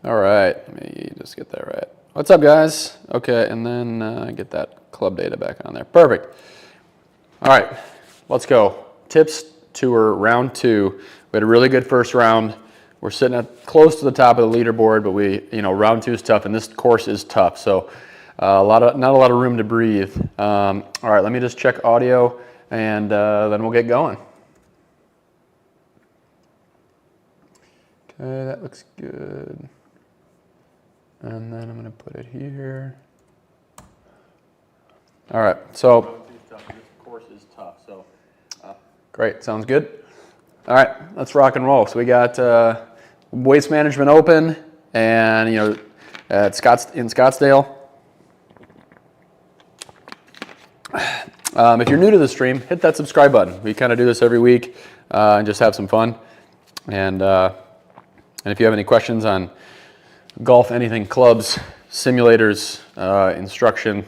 All right, let me just get that right. What's up, guys? Okay, and then get that club data back on there. Perfect. All right, let's go. Tips tour round 2. We had a really good first round. We're sitting at close to the top of the leaderboard, but round 2 is tough, and this course is tough. So not a lot of room to breathe. All right, let me just check audio, and then we'll get going. Okay, that looks good. And then I'm going to put it here. All right, so this course is tough. So great, sounds good. All right, let's rock and roll. So we got Waste Management Open, and in Scottsdale. If you're new to the stream, hit that subscribe button. We kind of do this every week and just have some fun. And if you have any questions on golf, anything, clubs, simulators, instruction,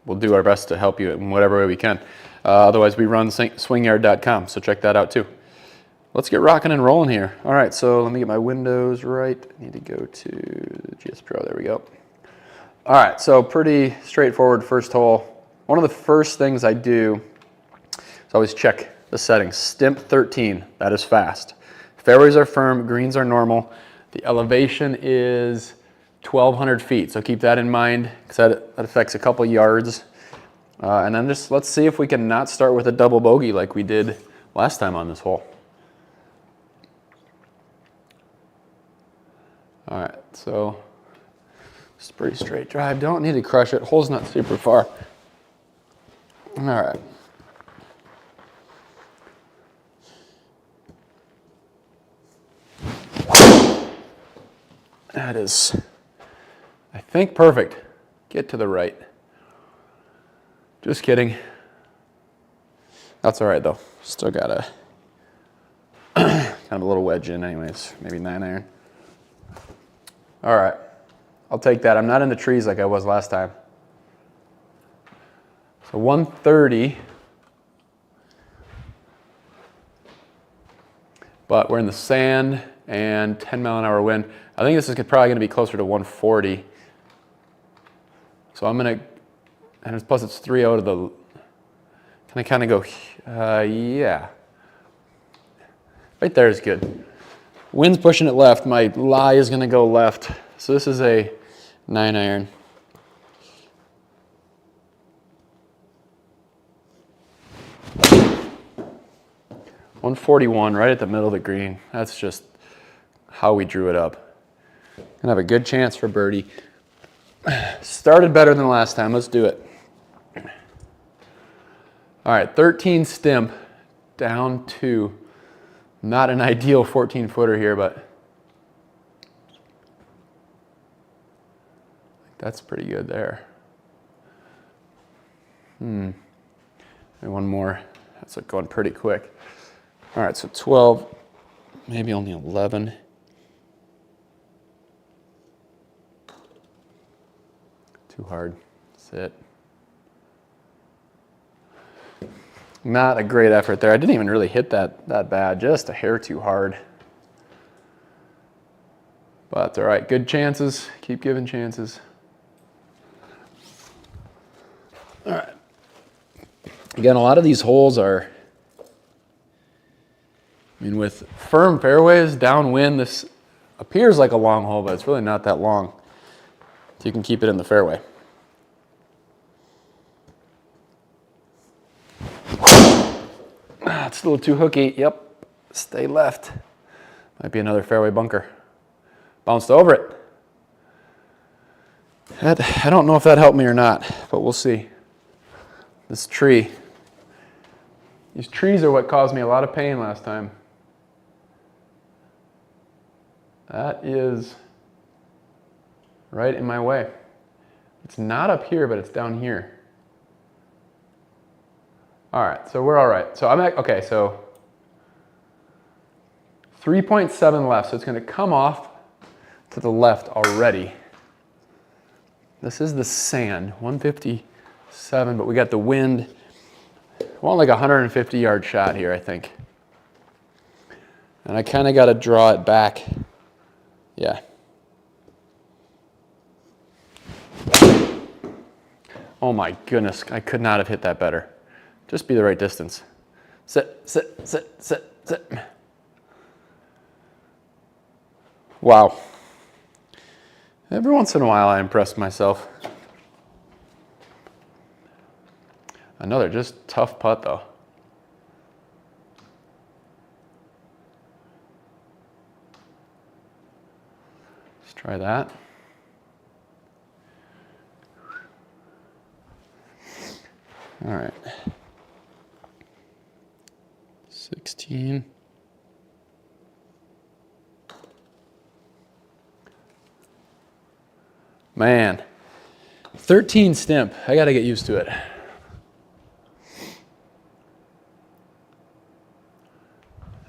we'll do our best to help you in whatever way we can. Otherwise, we run swingyard.com, so check that out too. Let's get rocking and rolling here. All right, so let me get my windows right. I need to go to GS Pro. There we go. All right, so pretty straightforward first hole. One of the first things I do is always check the settings. Stimp 13, that is fast. Fairways are firm, greens are normal. The elevation is 1,200 feet, so keep that in mind because that affects a couple yards. And then just let's see if we can not start with a double bogey like we did last time on this hole. All right, so it's a pretty straight drive. Don't need to crush it. Hole's not super far. All right. That is, I think, perfect. Get to the right. Just kidding. That's all right, though. Still got a kind of a little wedge in anyways, maybe 9-iron. All right, I'll take that. I'm not in the trees like I was last time. So 130. But we're in the sand and 10-mile-an-hour wind. I think this is probably going to be closer to 140. So I'm going to, and plus it's 3 out of the, can I kind of go, yeah. Right there is good. Wind's pushing it left. My lie is going to go left. So this is a 9-iron. .141 right at the middle of the green. That's just how we drew it up. Gonna have a good chance for birdie. Started better than last time. Let's do it. All right, 13 stimp down 2. Not an ideal 14-footer here, but that's pretty good there. And one more. That's like going pretty quick. All right, so 12, maybe only 11. Too hard. Sit. Not a great effort there. I didn't even really hit that bad. Just a hair too hard. But all right, good chances. Keep giving chances. All right. Again, a lot of these holes are, I mean, with firm fairways, downwind, this appears like a long hole, but it's really not that long. So you can keep it in the fairway. It's a little too hooky. Yep. Stay left. Might be another fairway bunker. Bounced over it. I don't know if that helped me or not, but we'll see. This tree. These trees are what caused me a lot of pain last time. That is right in my way. It's not up here, but it's down here. All right, so we're all right. So okay, so 3.7 left, so it's gonna come off to the left already. This is the sand, 157, but we got the wind. I want like a 150-yard shot here, I think. And I kind of got to draw it back. Yeah. Oh my goodness, I could not have hit that better. Just be the right distance. Sit, sit, sit, sit, sit. Wow. Every once in a while I impress myself. Another just tough putt though. Let's try that. All right. 16. Man, 13 stimp. I got to get used to it.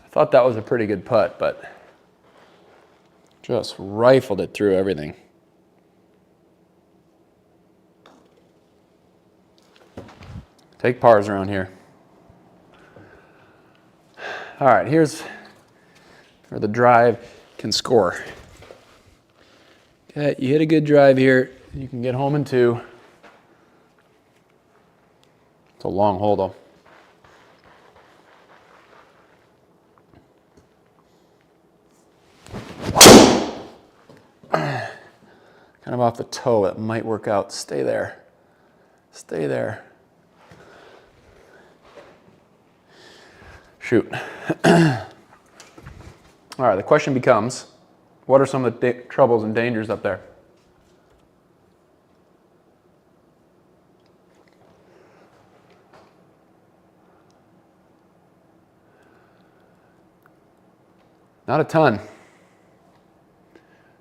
I thought that was a pretty good putt, but just rifled it through everything. Take pars around here. All right, here's where the drive can score. Okay, you hit a good drive here, you can get home in 2. It's a long hole though. Kind of off the toe, it might work out. Stay there. Stay there. Shoot. All right, the question becomes, what are some of the troubles and dangers up there? Not a ton.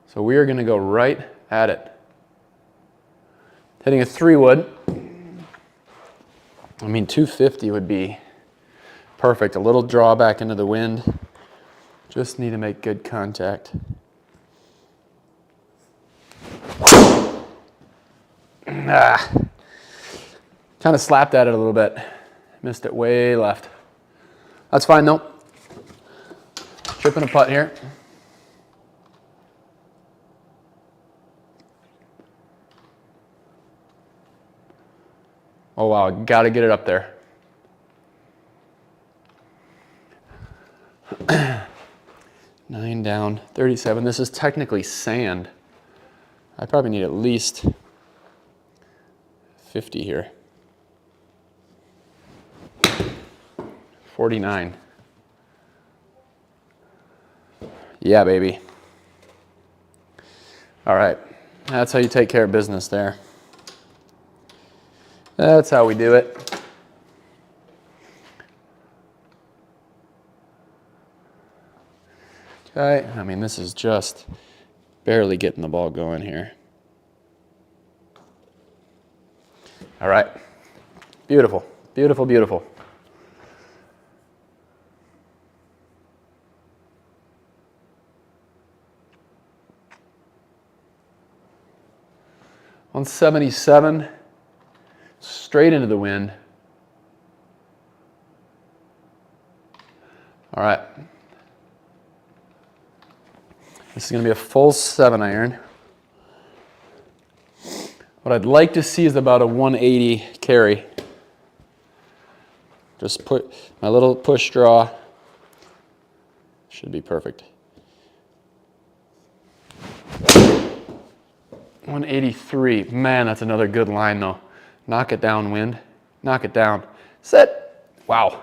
So we are going to go right at it. Hitting a 3-wood. I mean, 250 would be perfect. A little draw back into the wind. Just need to make good contact. Kind of slapped at it a little bit. Missed it way left. That's fine though. Chipping a putt here. Oh wow, got to get it up there. Nine down, 37. This is technically sand. I probably need at least 50 here. 49. Yeah, baby. All right, that's how you take care of business there. That's how we do it. Okay, I mean, this is just barely getting the ball going here. All right, beautiful, beautiful, beautiful. On 77, straight into the wind. All right. This is going to be a full 7-iron. What I'd like to see is about a 180 carry. Just put my little push draw. Should be perfect. 183. Man, that's another good line though. Knock it down, wind. Knock it down. Sit. Wow.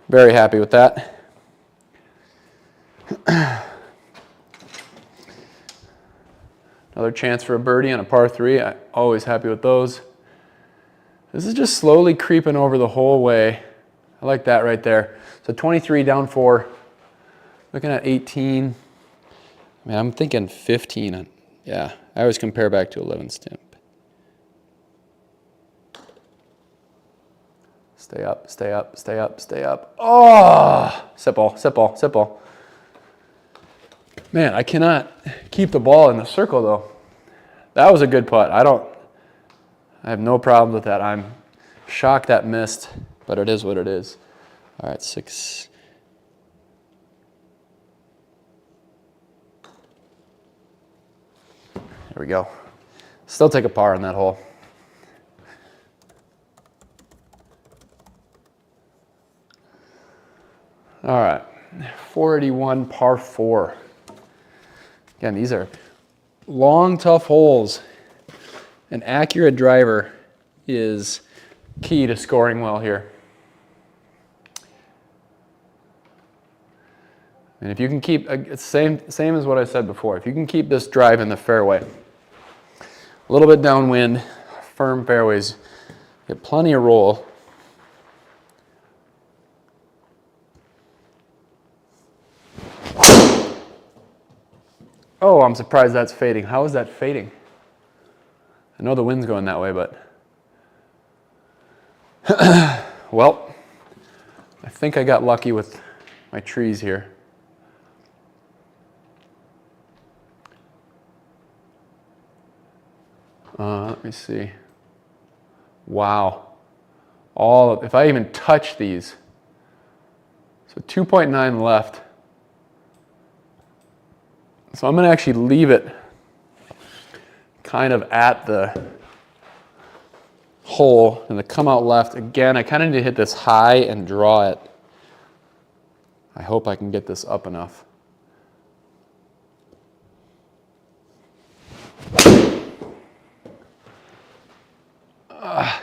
Very happy with that. Another chance for a birdie on a par 3. I'm always happy with those. This is just slowly creeping over the whole way. I like that right there. So 23 down 4. Looking at 18. I mean, I'm thinking 15. Yeah, I always compare back to 11 stimp. Stay up, stay up, stay up, stay up. Oh! Sit ball, sit ball, sit ball. Man, I cannot keep the ball in the circle though. That was a good putt. I have no problems with that. I'm shocked that missed, but it is what it is. All right, 6. There we go. Still take a par on that hole. All right, 481 par 4. Again, these are long, tough holes. An accurate driver is key to scoring well here. And if you can keep, it's same as what I said before, if you can keep this drive in the fairway, a little bit downwind, firm fairways, get plenty of roll. Oh, I'm surprised that's fading. How is that fading? I know the wind's going that way, but well, I think I got lucky with my trees here. Let me see. Wow. If I even touch these, so 2.9 left. So I'm going to actually leave it kind of at the hole and the come out left. Again, I kind of need to hit this high and draw it. I hope I can get this up enough.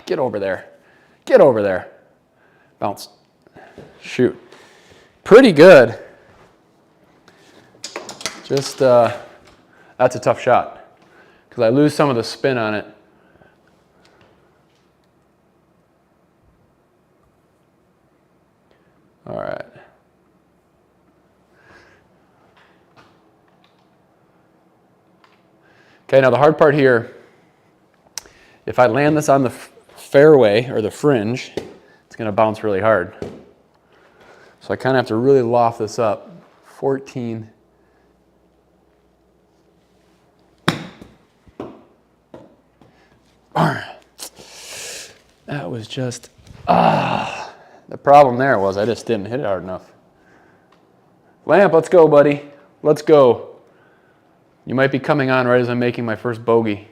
Get over there. Get over there. Bounce. Shoot. Pretty good. Just, that's a tough shot because I lose some of the spin on it. All right. Okay, now the hard part here, if I land this on the fairway or the fringe, it's going to bounce really hard. So I kind of have to really loft this up. 14. That was just, the problem there was I just didn't hit it hard enough. Lamp, let's go, buddy. Let's go. You might be coming on right as I'm making my first bogey.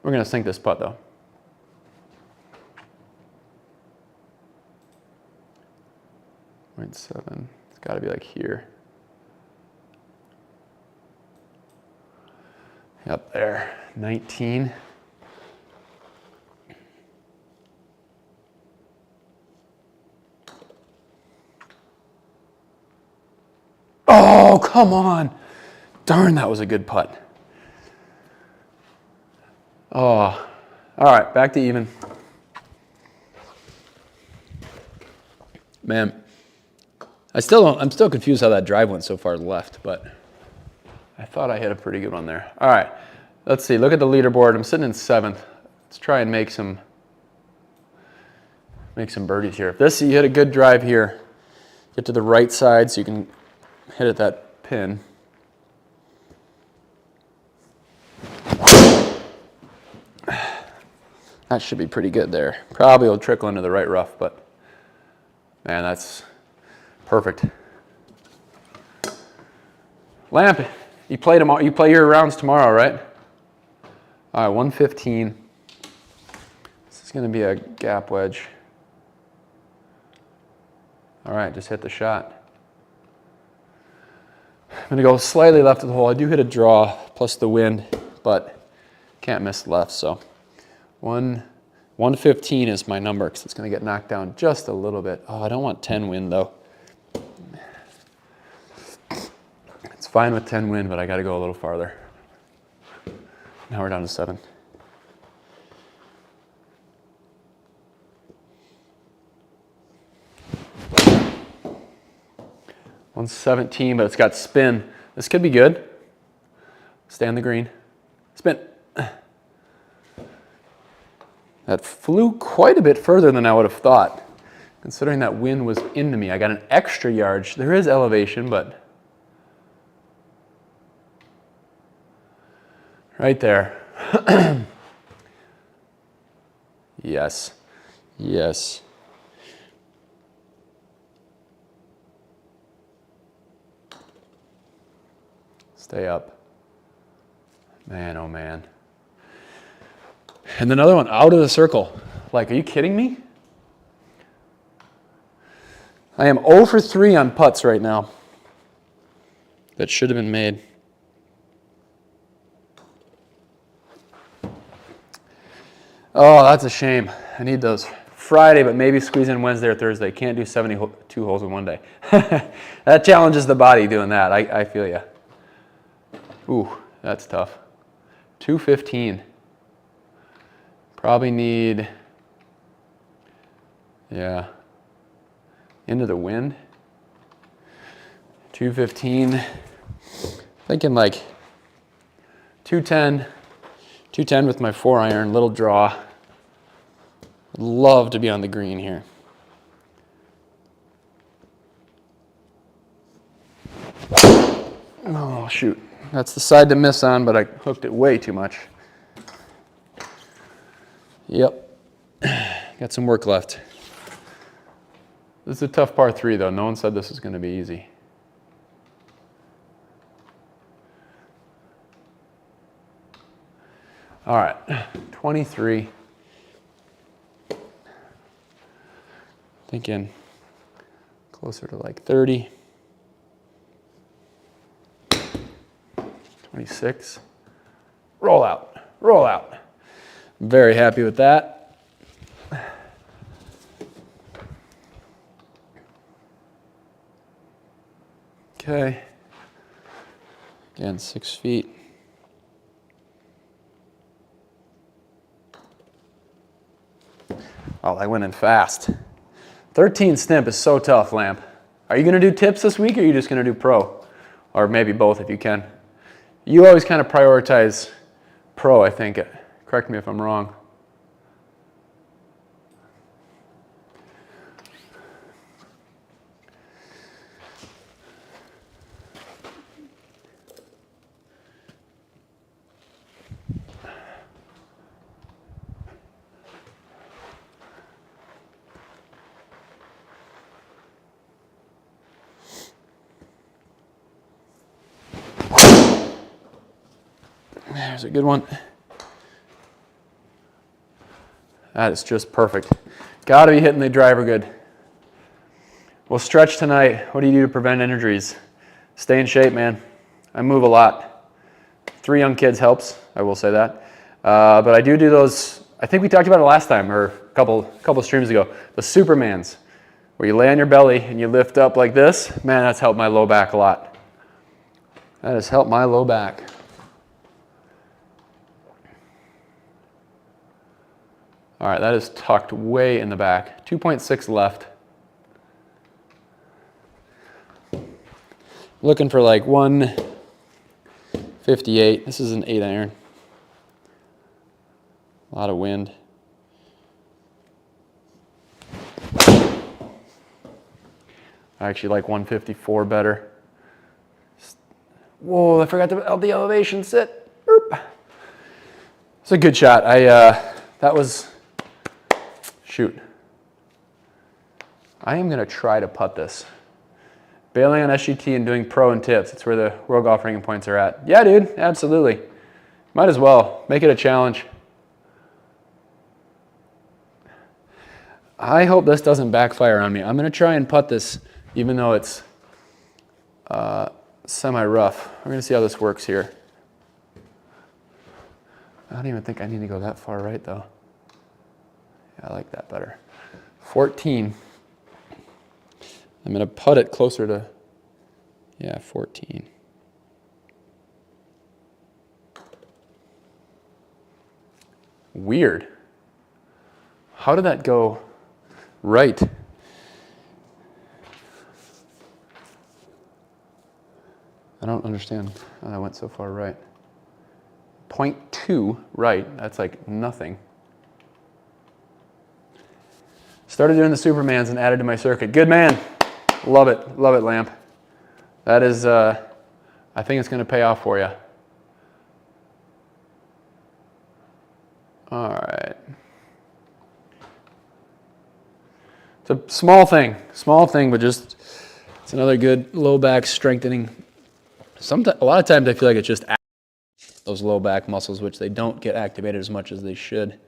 We're going to sink this putt, though. .7. It's got to be like here. Up there. 19. Oh, come on. Darn, that was a good putt. Oh, all right, back to even. Man, I'm still confused how that drive went so far left, but I thought I hit a pretty good one there. All right, let's see, look at the leaderboard. I'm sitting in 7th. Let's try and make some birdies here. If you hit a good drive here, get to the right side so you can hit at that pin. That should be pretty good there. Probably will trickle into the right rough, but man, that's perfect. Lamp, you play tomorrow. You play your rounds tomorrow, right? All right, 115. This is going to be a gap wedge. All right, just hit the shot. I'm going to go slightly left of the hole. I do hit a draw plus the wind, but can't miss left. So 115 is my number because it's going to get knocked down just a little bit. Oh, I don't want 10 wind though. It's fine with 10 wind, but I got to go a little farther. Now we're down to 7. .117, but it's got spin. This could be good. Stay on the green. Spin. That flew quite a bit further than I would have thought, considering that wind was into me. I got an extra yard. There is elevation, but right there. Yes. Yes. Stay up. Man, oh man. And another one out of the circle. Like, are you kidding me? I am 0 for 3 on putts right now. That should have been made. Oh, that's a shame. I need those Friday, but maybe squeeze in Wednesday or Thursday. Can't do 72 holes in one day. That challenges the body doing that. I feel you. Ooh, that's tough. 215. Probably need, yeah, into the wind. 215. Thinking like 210 with my 4-iron, little draw. I'd love to be on the green here. Oh, shoot. That's the side to miss on, but I hooked it way too much. Yep. Got some work left. This is a tough par 3, though. No one said this was going to be easy. All right, 23. Thinking closer to like 30. 26. Roll out, roll out. Very happy with that. Okay. Again, 6 feet. Oh, I went in fast. 13 snip is so tough, Lamp. Are you going to do tips this week, or are you just going to do pro? Or maybe both if you can. You always kind of prioritize pro, I think. Correct me if I'm wrong. There's a good one. That is just perfect. Got to be hitting the driver good. We'll stretch tonight. What do you do to prevent injuries? Stay in shape, man. I move a lot. 3 young kids helps, I will say that. But I do those, I think we talked about it last time, or a couple streams ago, the Supermans, where you lay on your belly and you lift up like this. Man, that's helped my low back a lot. That has helped my low back. All right, that is tucked way in the back. 2.6 left. Looking for like 158. This is an 8-iron. A lot of wind. I actually like 154 better. Whoa, I forgot to help the elevation sit. Boop. It's a good shot. That was, shoot. I am gonna try to putt this. Bailing on SGT and doing pro and tips. It's where the World Golf Ranking points are at. Yeah, dude, absolutely. Might as well. Make it a challenge. I hope this doesn't backfire on me. I'm gonna try and putt this even though it's semi-rough. We're gonna see how this works here. I don't even think I need to go that far right though. Yeah, I like that better. 14. I'm gonna putt it closer to, yeah, 14. Weird. How did that go right? I don't understand how that went so far right. 0.2 right, that's like nothing. Started doing the Supermans and added to my circuit. Good man. Love it, Lamp. That is, I think it's gonna pay off for you. All right. It's a small thing, but just, it's another good low back strengthening. A lot of times I feel like it's just those low back muscles, which they don't get activated as much as they should.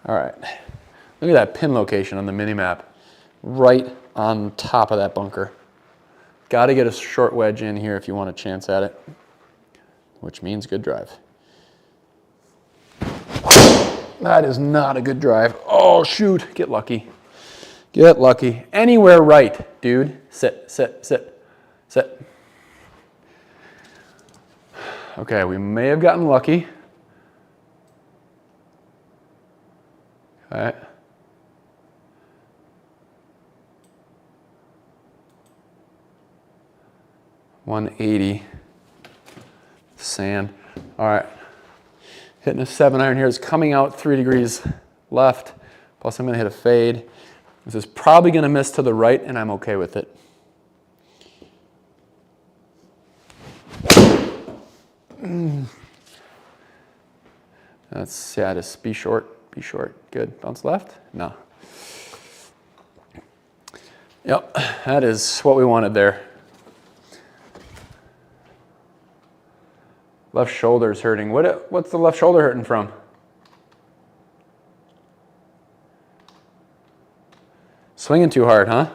All right, Look at that pin location on the mini map. Right on top of that bunker. Got to get a short wedge in here if you want a chance at it, which means good drive. That is not a good drive. Oh, shoot. Get lucky. Get lucky. Anywhere right, dude. Sit, sit, sit, sit. Okay, we may have gotten lucky. Okay. .180 sand. All right. Hitting a 7-iron here. It's coming out 3 degrees left. Plus I'm going to hit a fade. This is probably going to miss to the right, and I'm okay with it. That's, yeah, just be short. Be short. Good. Bounce left? No. Yep, that is what we wanted there. Left shoulder's hurting. What's the left shoulder hurting from? Swinging too hard, huh?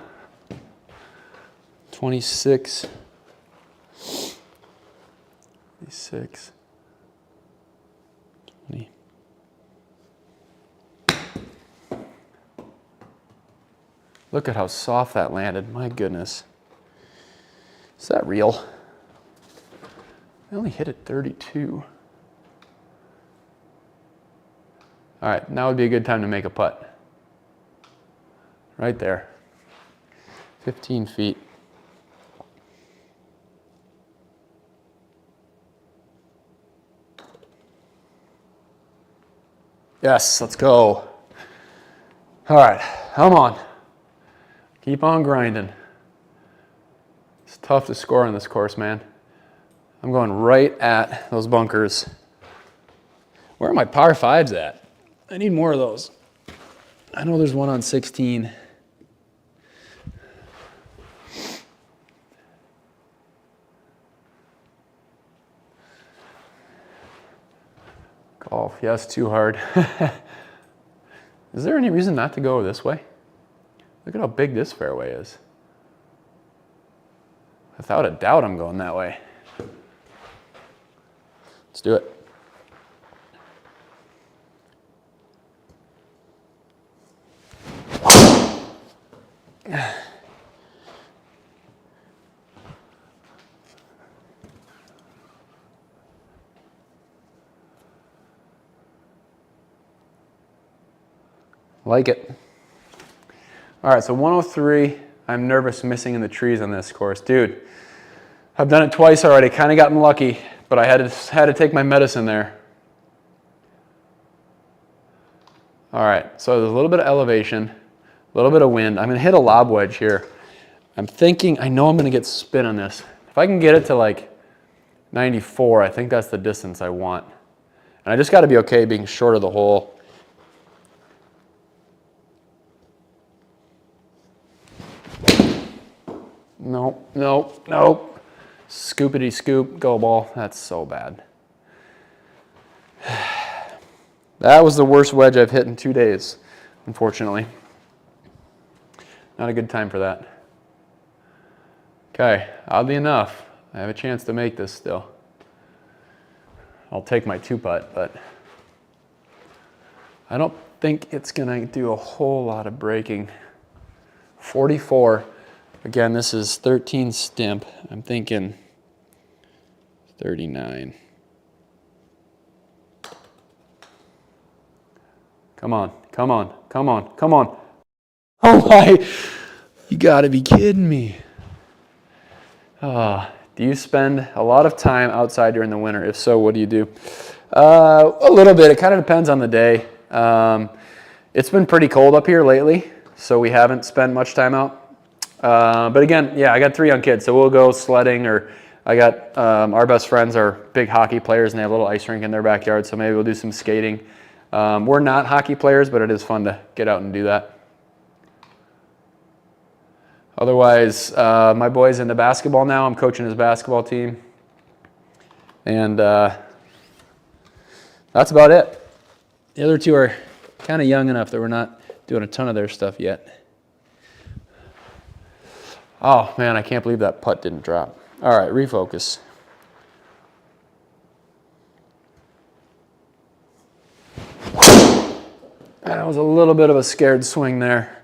26. 26. 20. Look at how soft that landed. My goodness. Is that real? I only hit it 32. All right, now would be a good time to make a putt. Right there. 15 feet. Yes, let's go. All right, come on. Keep on grinding. It's tough to score on this course, man. I'm going right at those bunkers. Where are my par 5s at? I need more of those. I know there's one on 16. Golf, yes, too hard. Is there any reason not to go this way? Look at how big this fairway is. Without a doubt, I'm going that way. Let's do it. Like it. All right, so 103. I'm nervous missing in the trees on this course. Dude, I've done it twice already. Kind of gotten lucky, but I had to take my medicine there. All right, so there's a little bit of elevation, a little bit of wind. I'm going to hit a lob wedge here. I'm thinking, I know I'm going to get spin on this. If I can get it to like 94, I think that's the distance I want. And I just got to be okay being short of the hole. Nope, nope, nope. Scoopity scoop, go ball. That's so bad. That was the worst wedge I've hit in 2 days, unfortunately. Not a good time for that. Okay, oddly enough, I have a chance to make this still. I'll take my 2-putt, but I don't think it's gonna do a whole lot of breaking. 44. Again, this is 13 stimp. I'm thinking 39. Come on, come on, come on, come on. Oh my, you gotta be kidding me. Do you spend a lot of time outside during the winter? If so, what do you do? A little bit, it kind of depends on the day. It's been pretty cold up here lately, so we haven't spent much time out. But again, yeah, I got 3 young kids, so we'll go sledding, or I got our best friends are big hockey players, and they have a little ice rink in their backyard, so maybe we'll do some skating. We're not hockey players, but it is fun to get out and do that. Otherwise, my boy's into basketball now. I'm coaching his basketball team. And that's about it. The other 2 are kind of young enough that we're not doing a ton of their stuff yet. Oh man, I can't believe that putt didn't drop. All right, refocus. That was a little bit of a scared swing there.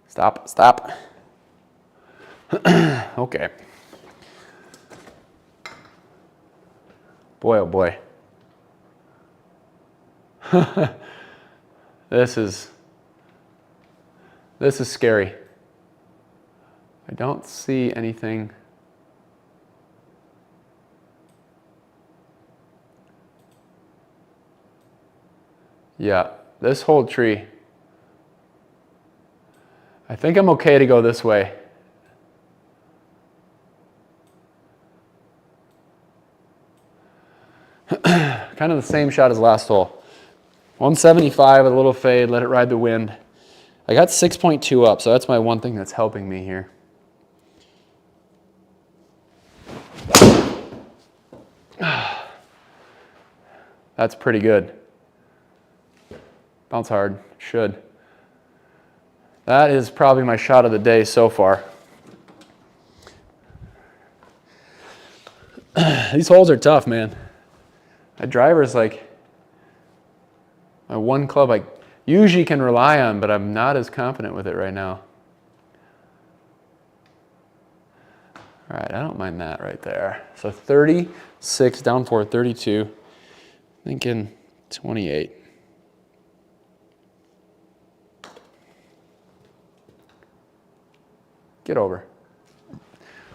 Stop, stop. Okay. Boy, oh boy. This is scary. I don't see anything. Yeah, this whole tree. I think I'm okay to go this way. Kind of the same shot as last hole. 175 with a little fade, let it ride the wind. I got 6.2 up, so that's my one thing that's helping me here. That's pretty good. Bounce hard, should. That is probably my shot of the day so far. These holes are tough, man. My driver's like my one club I usually can rely on, but I'm not as confident with it right now. All right, I don't mind that right there. So 36, down 4, 32. Thinking 28. Get over.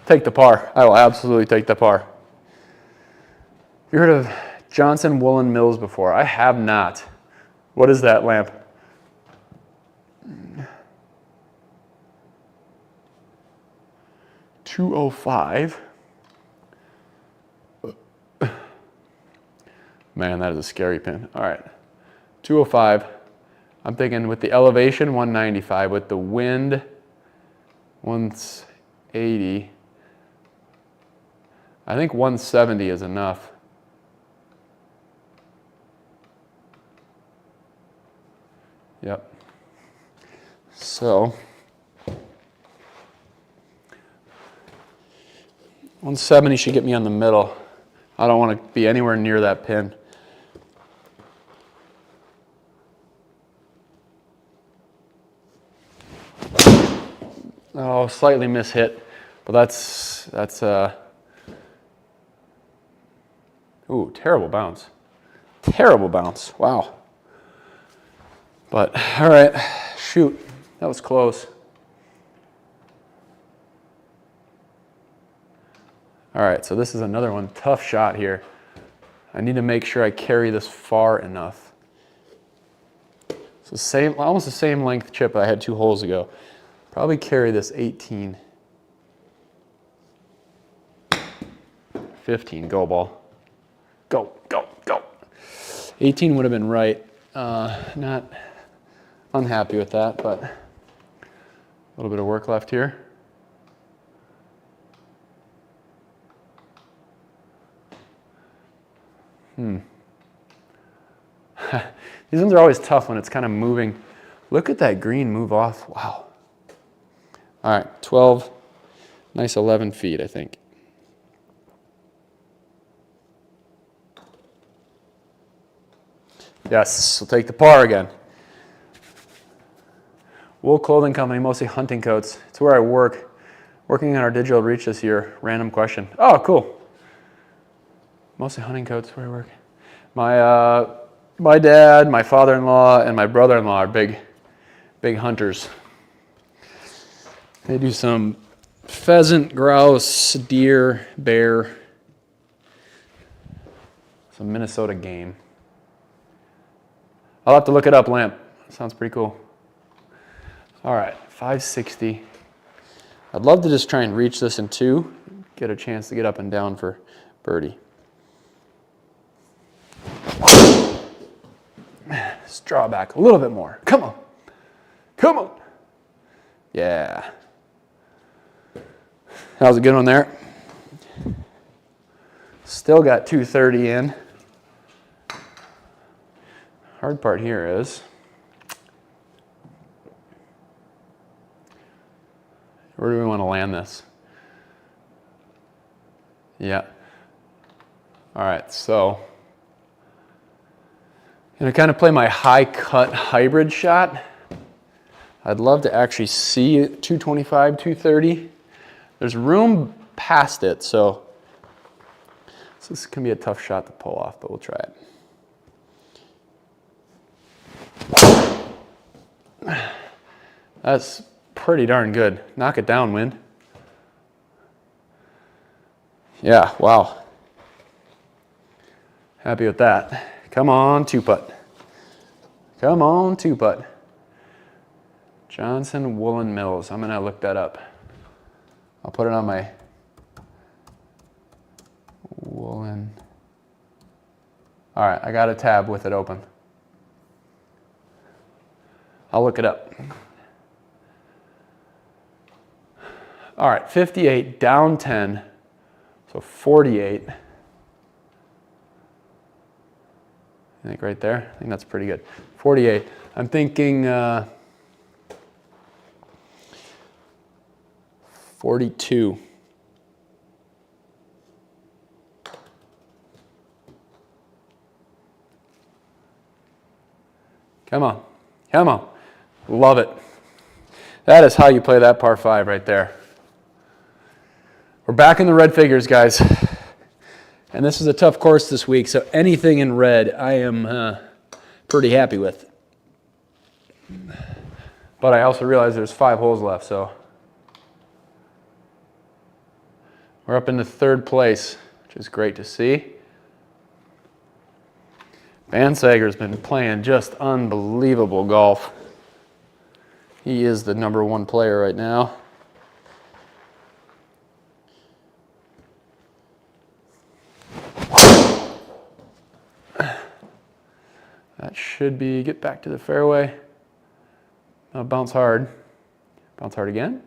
Take the par. I will absolutely take the par. You heard of Johnson Woolen Mills before? I have not. What is that lamp? $205. Man, that is a scary pin. All right, 205. I'm thinking with the elevation, 195. With the wind, 180. I think 170 is enough. Yep. So 170 should get me on the middle. I don't want to be anywhere near that pin. Oh, slightly mishit, but that's ooh, terrible bounce. Terrible bounce. Wow. But all right, shoot, that was close. All right, so this is another one, tough shot here. I need to make sure I carry this far enough. So almost the same length chip I had 2 holes ago. Probably carry this 18. 15, go ball. Go, go, go. 18 would have been right. Not unhappy with that, but a little bit of work left here. These ones are always tough when it's kind of moving. Look at that green move off. Wow. All right, 12, nice 11 feet, I think. Yes, we'll take the par again. Wool Clothing Company, mostly hunting coats. It's where I work. Working on our digital reach this year. Random question. Oh, cool. Mostly hunting coats where I work. My dad, my father-in-law, and my brother-in-law are big hunters. They do some pheasant, grouse, deer, bear, some Minnesota game. I'll have to look it up, lamp. Sounds pretty cool. All right, 560. I'd love to just try and reach this in 2, get a chance to get up and down for birdie. Just draw back a little bit more. Come on. Come on. Yeah. That was a good one there. Still got 230 in. Hard part here is where do we want to land this? Yeah. All right, so I'm going to kind of play my high cut hybrid shot. I'd love to actually see it 225, 230. There's room past it, so this can be a tough shot to pull off, but we'll try it. That's pretty darn good. Knock it down, wind. Yeah, wow. Happy with that. Come on, two putt. Come on, two putt. Johnson Woolen Mills. I'm gonna look that up. I'll put it on my Woolen. All right, I got a tab with it open. I'll look it up. All right, 58, down 10, so 48. I think right there, I think that's pretty good. 48, I'm thinking 42. Come on, come on, love it. That is how you play that par 5 right there. We're back in the red figures, guys. And this is a tough course this week, so anything in red I am pretty happy with. But I also realize there's 5 holes left, so we're up into 3rd place, which is great to see. Van Sager's been playing just unbelievable golf. He is the #1 player right now. That should be, get back to the fairway. Bounce hard. Bounce hard again.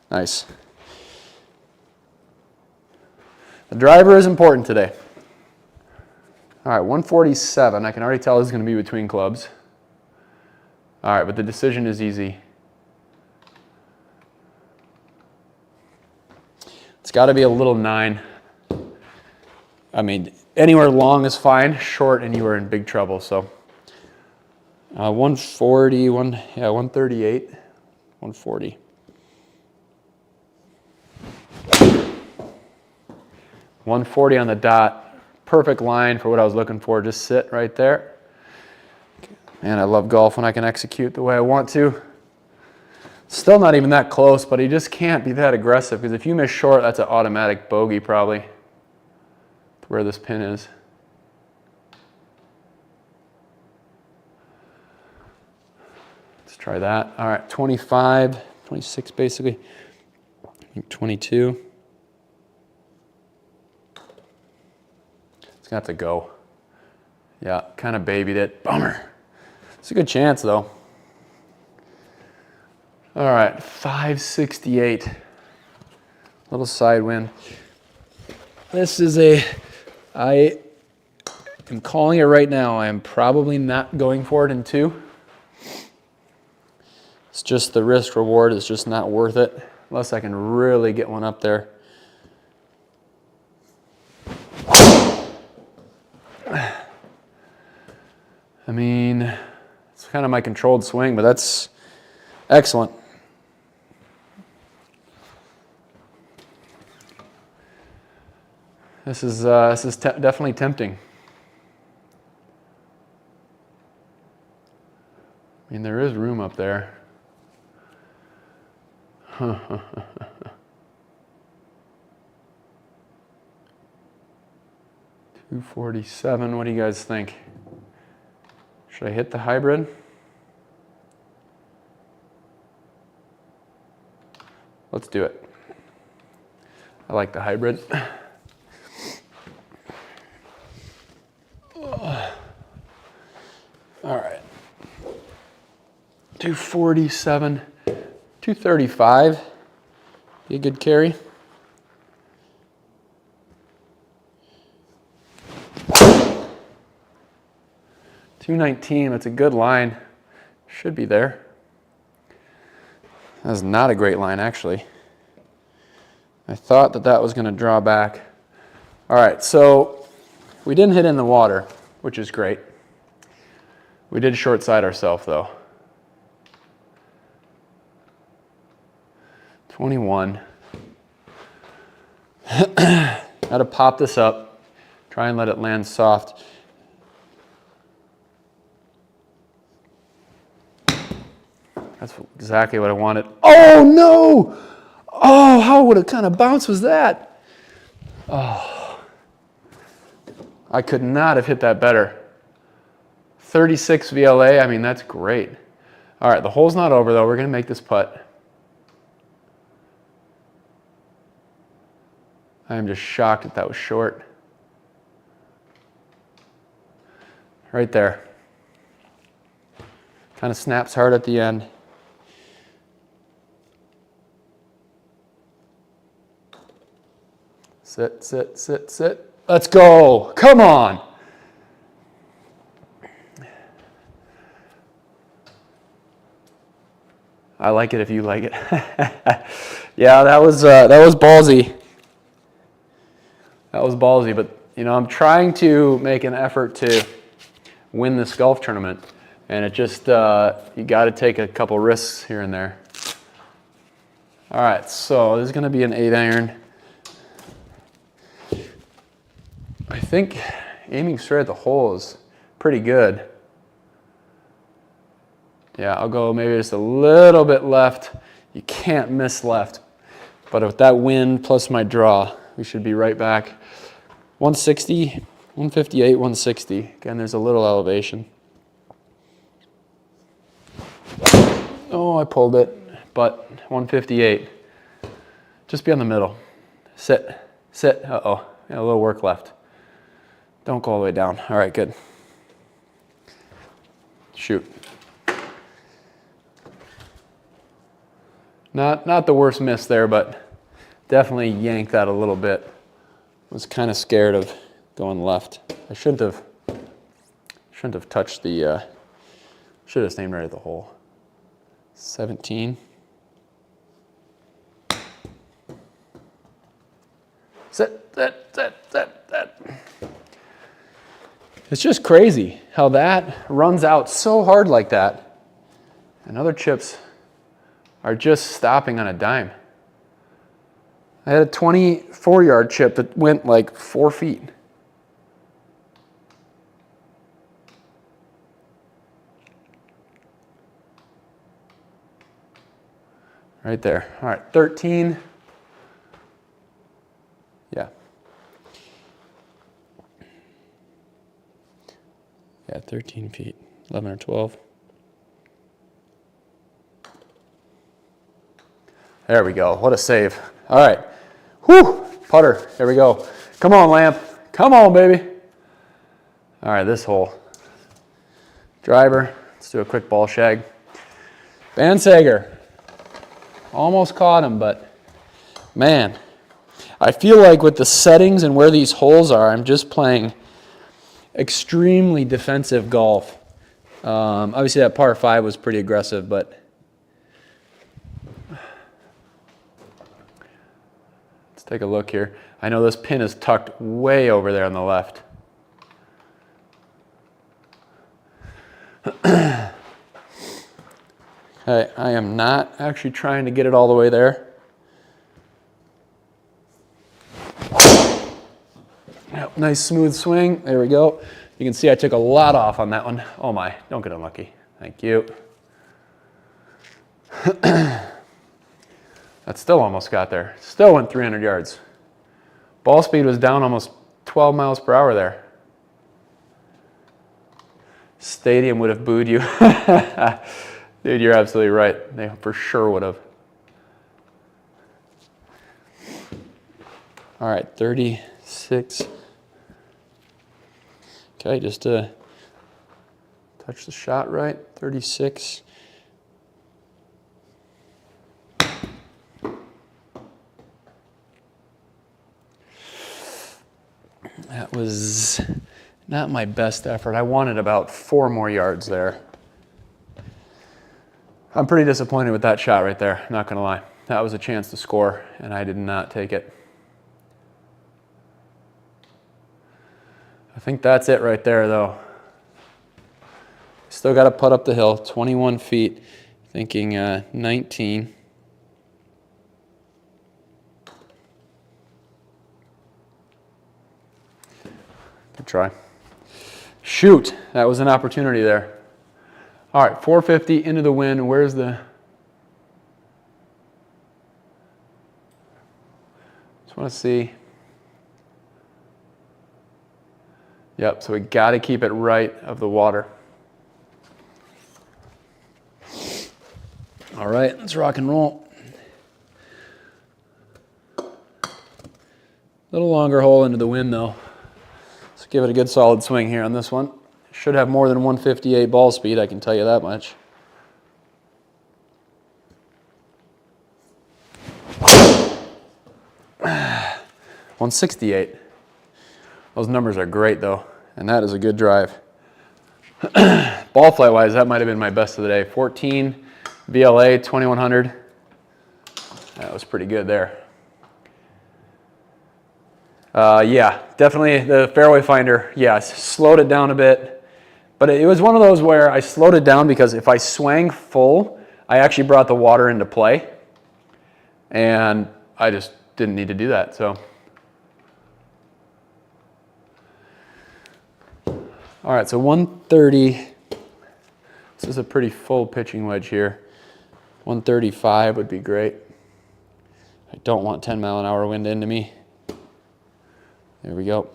Nice. The driver is important today. All right, 147. I can already tell this is going to be between clubs. All right, but the decision is easy. It's got to be a little 9. I mean, anywhere long is fine. Short and you are in big trouble. So 140, 138, 140. $140 on the dot. Perfect line for what I was looking for. Just sit right there. Man, I love golf when I can execute the way I want to. Still not even that close, but he just can't be that aggressive, because if you miss short, that's an automatic bogey probably to where this pin is. Let's try that. All right, 25, 26 basically, 22. It's gonna have to go. Yeah, kind of babied it. Bummer. It's a good chance though. All right, 568. Little side wind. This is I am calling it right now. I am probably not going for it in 2. It's just the risk reward is just not worth it unless I can really get one up there. I mean, it's kind of my controlled swing, but that's excellent. This is definitely tempting. I mean, there is room up there. 247, what do you guys think? Should I hit the hybrid? Let's do it. I like the hybrid. All right. 247, 235. Be a good carry. 219, that's a good line. Should be there. That's not a great line, actually. I thought that that was going to draw back. All right, so we didn't hit in the water, which is great. We did short side ourselves, though. 21. Got to pop this up. Try and let it land soft. That's exactly what I wanted. Oh, no! Oh, what kind of bounce was that? Oh. I could not have hit that better. 36 VLA, I mean, that's great. All right, the hole's not over, though. We're going to make this putt. I am just shocked that that was short. Right there. Kind of snaps hard at the end. Sit, sit, sit, sit. Let's go. Come on. I like it if you like it. Yeah, that was ballsy. That was ballsy, but you know, I'm trying to make an effort to win this golf tournament, and it just you got to take a couple risks here and there. All right, so this is going to be an 8-iron. I think aiming straight at the hole is pretty good. Yeah, I'll go maybe just a little bit left. You can't miss left. But with that wind plus my draw, we should be right back. 160, 158, 160. Again, there's a little elevation. Oh, I pulled it, but 158. Just be on the middle. Sit, sit. Uh-oh, a little work left. Don't go all the way down. All right, good. Shoot. Not the worst miss there, but definitely yanked that a little bit. Was kind of scared of going left. I shouldn't have touched the. Should have stayed right at the hole. 17. Sit, sit, sit, sit, sit. It's just crazy how that runs out so hard like that, and other chips are just stopping on a dime. I had a 24-yard chip that went like 4 feet. Right there. All right, 13. Yeah. Yeah, 13 feet, 11 or 12. There we go. What a save. All right. Whew. Putter. There we go. Come on, Lamp. Come on, baby. All right, this hole. Driver. Let's do a quick ball shag. Van Sager. Almost caught him, but man, I feel like with the settings and where these holes are, I'm just playing extremely defensive golf. Obviously, that par 5 was pretty aggressive, but let's take a look here. I know this pin is tucked way over there on the left. Okay, I am not actually trying to get it all the way there. Yep, nice smooth swing. There we go. You can see I took a lot off on that one. Oh my, don't get unlucky. Thank you. That still almost got there. Still went 300 yards. Ball speed was down almost 12 miles per hour there. Stadium would have booed you. Dude, you're absolutely right. They for sure would have. All right, 36. Okay, just to touch the shot right, 36. That was Not my best effort. I wanted about 4 more yards there. I'm pretty disappointed with that shot right there, not gonna lie. That was a chance to score, and I did not take it. I think that's it right there, though. Still got to putt up the hill, 21 feet, thinking 19. Good try. Shoot, that was an opportunity there. All right, 450 into the wind. Where's the... Just want to see. Yep, so we got to keep it right of the water. All right, let's rock and roll. Little longer hole into the wind though. Let's give it a good solid swing here on this one. Should have more than 158 ball speed, I can tell you that much. $168. Those numbers are great though, and that is a good drive. Ball flight wise, that might have been my best of the day. 14 VLA 2100. That was pretty good there. Yeah, definitely the fairway finder. Yeah, slowed it down a bit, but it was one of those where I slowed it down because if I swang full, I actually brought the water into play, and I just didn't need to do that. So. All right, so 130, this is a pretty full pitching wedge here. 135 would be great. I don't want 10-mile-an-hour wind into me. There we go.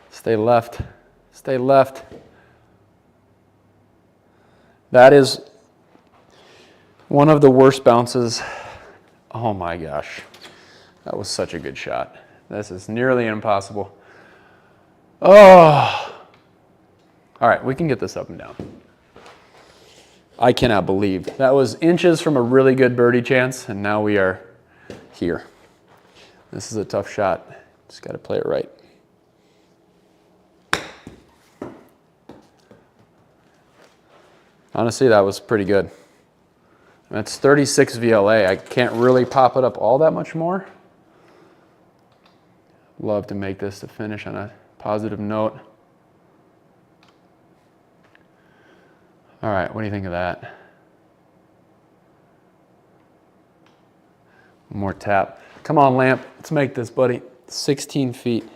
Stay left, stay left. That is one of the worst bounces. Oh my gosh. That was such a good shot. This is nearly impossible. Oh. All right, we can get this up and down. I cannot believe. That was inches from a really good birdie chance, and now we are here. This is a tough shot. Just got to play it right. Honestly, that was pretty good. That's 36 VLA. I can't really pop it up all that much more. Love to make this to finish on a positive note. All right, what do you think of that? One more tap. Come on, Lamp. Let's make this, buddy. 16 feet.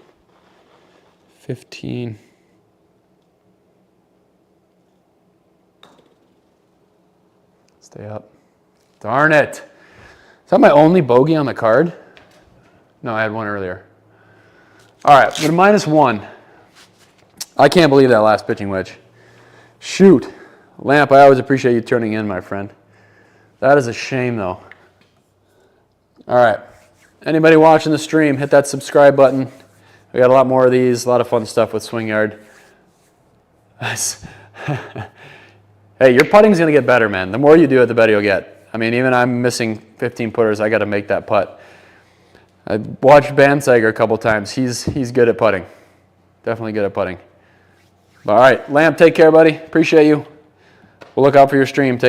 15. Stay up. Darn it. Is that my only bogey on the card? No, I had one earlier. All right, with a -1. I can't believe that last pitching wedge. Shoot. Lamp, I always appreciate you turning in, my friend. That is a shame, though. All right. Anybody watching the stream, hit that subscribe button. We got a lot more of these, a lot of fun stuff with Swing Yard. Hey, your putting's going to get better, man. The more you do it, the better you'll get. I mean, even I'm missing 15 putters, I got to make that putt. I watched Bansager a couple times. He's good at putting. Definitely good at putting. All right, Lamp, take care, buddy. Appreciate you. We'll look out for your stream.